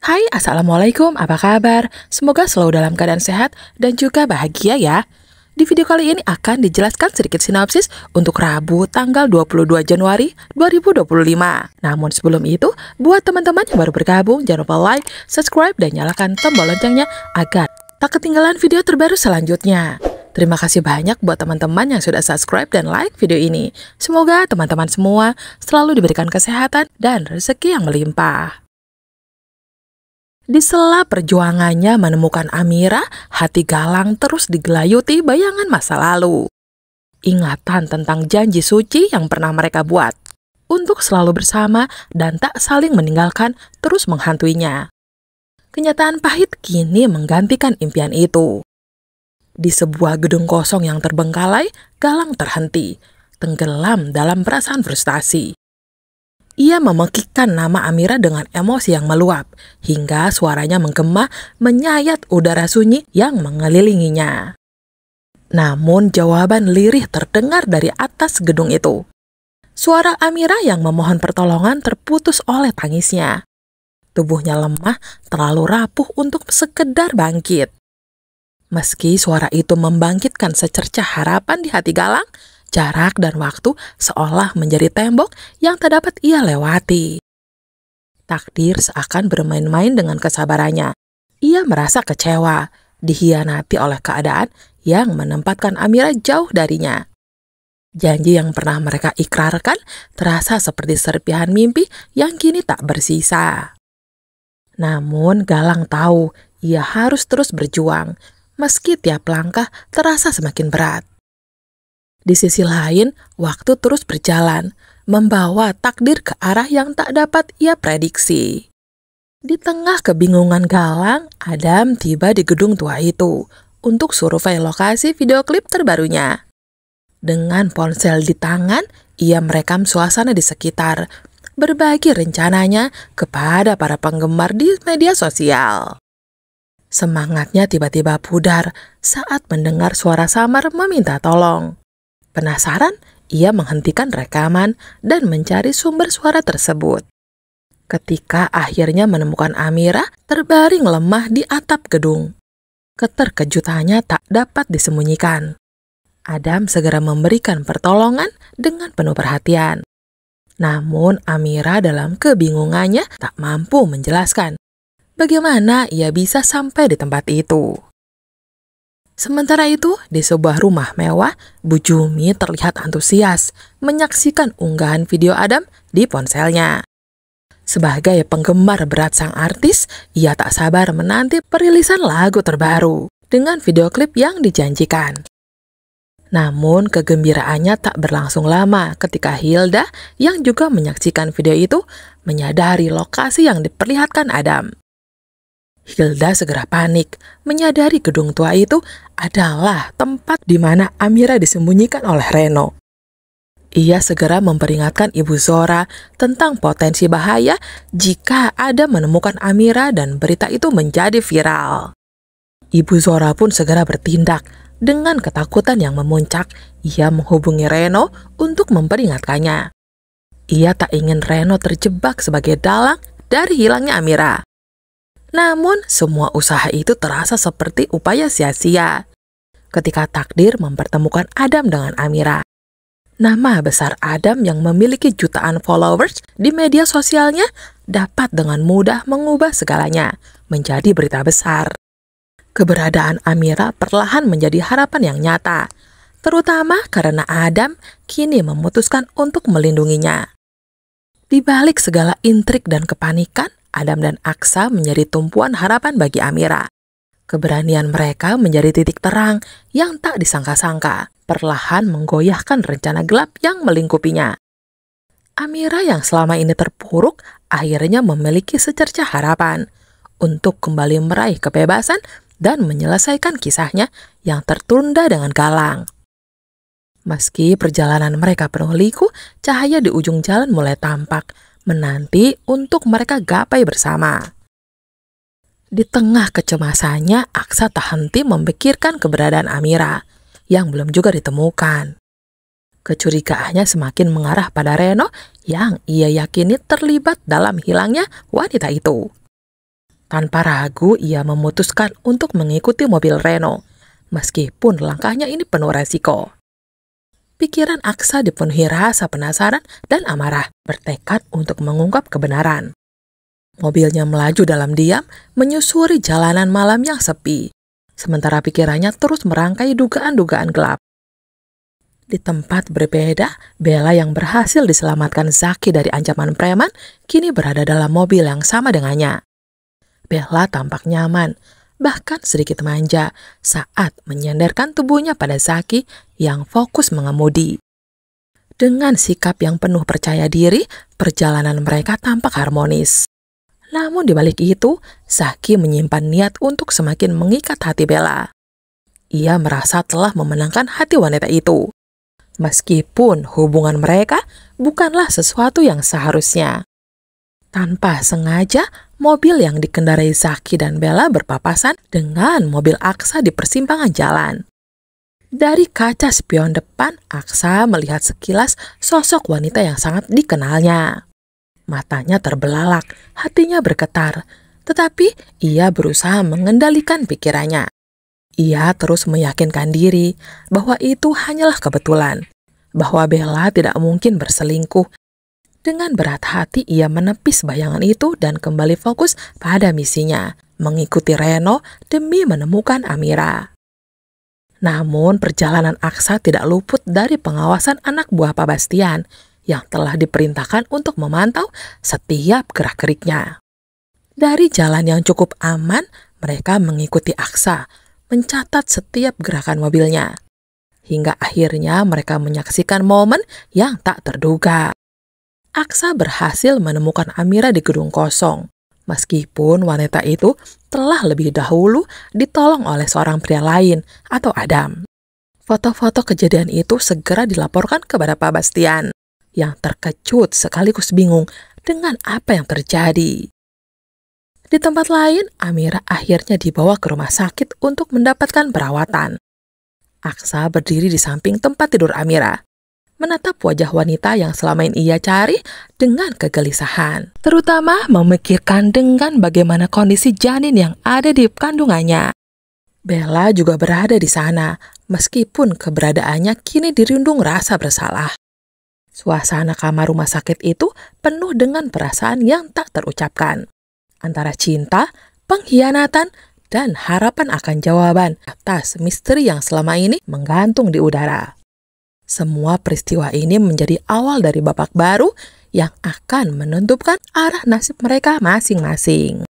Hai, Assalamualaikum, apa kabar? Semoga selalu dalam keadaan sehat dan juga bahagia ya. Di video kali ini akan dijelaskan sedikit sinopsis untuk Rabu tanggal 22 Januari 2025. Namun sebelum itu, buat teman-teman yang baru bergabung, jangan lupa like, subscribe, dan nyalakan tombol loncengnya agar tak ketinggalan video terbaru selanjutnya. Terima kasih banyak buat teman-teman yang sudah subscribe dan like video ini. Semoga teman-teman semua selalu diberikan kesehatan dan rezeki yang melimpah. Di sela perjuangannya menemukan Amira, hati Galang terus digelayuti bayangan masa lalu. Ingatan tentang janji suci yang pernah mereka buat untuk selalu bersama dan tak saling meninggalkan terus menghantuinya. Kenyataan pahit kini menggantikan impian itu. Di sebuah gedung kosong yang terbengkalai, Galang terhenti, tenggelam dalam perasaan frustasi. Ia memekikkan nama Amira dengan emosi yang meluap, hingga suaranya menggema menyayat udara sunyi yang mengelilinginya. Namun jawaban lirih terdengar dari atas gedung itu. Suara Amira yang memohon pertolongan terputus oleh tangisnya. Tubuhnya lemah, terlalu rapuh untuk sekedar bangkit. Meski suara itu membangkitkan secercah harapan di hati Galang, jarak dan waktu seolah menjadi tembok yang tak dapat ia lewati. Takdir seakan bermain-main dengan kesabarannya. Ia merasa kecewa, dihianati oleh keadaan yang menempatkan Amira jauh darinya. Janji yang pernah mereka ikrarkan terasa seperti serpihan mimpi yang kini tak bersisa. Namun Galang tahu ia harus terus berjuang, meski tiap langkah terasa semakin berat. Di sisi lain, waktu terus berjalan, membawa takdir ke arah yang tak dapat ia prediksi. Di tengah kebingungan Galang, Adam tiba di gedung tua itu untuk survei lokasi video klip terbarunya. Dengan ponsel di tangan, ia merekam suasana di sekitar, berbagi rencananya kepada para penggemar di media sosial. Semangatnya tiba-tiba pudar saat mendengar suara samar meminta tolong. Penasaran, ia menghentikan rekaman dan mencari sumber suara tersebut. Ketika akhirnya menemukan Amira terbaring lemah di atap gedung. Keterkejutannya tak dapat disembunyikan. Adam segera memberikan pertolongan dengan penuh perhatian. Namun Amira dalam kebingungannya tak mampu menjelaskan bagaimana ia bisa sampai di tempat itu. Sementara itu, di sebuah rumah mewah, Bu Jumi terlihat antusias menyaksikan unggahan video Adam di ponselnya. Sebagai penggemar berat sang artis, ia tak sabar menanti perilisan lagu terbaru dengan video klip yang dijanjikan. Namun, kegembiraannya tak berlangsung lama ketika Hilda yang juga menyaksikan video itu menyadari lokasi yang diperlihatkan Adam. Hilda segera panik, menyadari gedung tua itu adalah tempat di mana Amira disembunyikan oleh Reno. Ia segera memperingatkan Ibu Zora tentang potensi bahaya jika ada menemukan Amira dan berita itu menjadi viral. Ibu Zora pun segera bertindak. Dengan ketakutan yang memuncak, ia menghubungi Reno untuk memperingatkannya. Ia tak ingin Reno terjebak sebagai dalang dari hilangnya Amira. Namun, semua usaha itu terasa seperti upaya sia-sia ketika takdir mempertemukan Adam dengan Amira. Nama besar Adam yang memiliki jutaan followers di media sosialnya dapat dengan mudah mengubah segalanya menjadi berita besar. Keberadaan Amira perlahan menjadi harapan yang nyata, terutama karena Adam kini memutuskan untuk melindunginya. Di balik segala intrik dan kepanikan, Adam dan Aksa menjadi tumpuan harapan bagi Amira. Keberanian mereka menjadi titik terang yang tak disangka-sangka, perlahan menggoyahkan rencana gelap yang melingkupinya. Amira yang selama ini terpuruk akhirnya memiliki secercah harapan untuk kembali meraih kebebasan dan menyelesaikan kisahnya yang tertunda dengan Galang. Meski perjalanan mereka penuh liku, cahaya di ujung jalan mulai tampak, menanti untuk mereka gapai bersama. Di tengah kecemasannya, Aksa tak henti memikirkan keberadaan Amira yang belum juga ditemukan. Kecurigaannya semakin mengarah pada Reno yang ia yakini terlibat dalam hilangnya wanita itu. Tanpa ragu, ia memutuskan untuk mengikuti mobil Reno, meskipun langkahnya ini penuh resiko. Pikiran Aksa dipenuhi rasa penasaran dan amarah, bertekad untuk mengungkap kebenaran. Mobilnya melaju dalam diam, menyusuri jalanan malam yang sepi, sementara pikirannya terus merangkai dugaan-dugaan gelap. Di tempat berbeda, Bella yang berhasil diselamatkan Zaki dari ancaman preman, kini berada dalam mobil yang sama dengannya. Bella tampak nyaman, bahkan sedikit manja saat menyandarkan tubuhnya pada Zaki yang fokus mengemudi. Dengan sikap yang penuh percaya diri, perjalanan mereka tampak harmonis. Namun di balik itu, Zaki menyimpan niat untuk semakin mengikat hati Bella. Ia merasa telah memenangkan hati wanita itu, meskipun hubungan mereka bukanlah sesuatu yang seharusnya. Tanpa sengaja, mobil yang dikendarai Zaki dan Bella berpapasan dengan mobil Aksa di persimpangan jalan. Dari kaca spion depan, Aksa melihat sekilas sosok wanita yang sangat dikenalnya. Matanya terbelalak, hatinya bergetar, tetapi ia berusaha mengendalikan pikirannya. Ia terus meyakinkan diri bahwa itu hanyalah kebetulan, bahwa Bella tidak mungkin berselingkuh. Dengan berat hati ia menepis bayangan itu dan kembali fokus pada misinya, mengikuti Reno demi menemukan Amira. Namun perjalanan Aksa tidak luput dari pengawasan anak buah Pak Bastian yang telah diperintahkan untuk memantau setiap gerak-geriknya. Dari jalan yang cukup aman, mereka mengikuti Aksa, mencatat setiap gerakan mobilnya. Hingga akhirnya mereka menyaksikan momen yang tak terduga. Aksa berhasil menemukan Amira di gedung kosong, meskipun wanita itu telah lebih dahulu ditolong oleh seorang pria lain atau Adam. Foto-foto kejadian itu segera dilaporkan kepada Pak Bastian, yang terkejut sekaligus bingung dengan apa yang terjadi. Di tempat lain, Amira akhirnya dibawa ke rumah sakit untuk mendapatkan perawatan. Aksa berdiri di samping tempat tidur Amira, menatap wajah wanita yang selama ini ia cari dengan kegelisahan. Terutama memikirkan dengan bagaimana kondisi janin yang ada di kandungannya. Bella juga berada di sana, meskipun keberadaannya kini dirundung rasa bersalah. Suasana kamar rumah sakit itu penuh dengan perasaan yang tak terucapkan, antara cinta, pengkhianatan, dan harapan akan jawaban atas misteri yang selama ini menggantung di udara. Semua peristiwa ini menjadi awal dari babak baru yang akan menentukan arah nasib mereka masing-masing.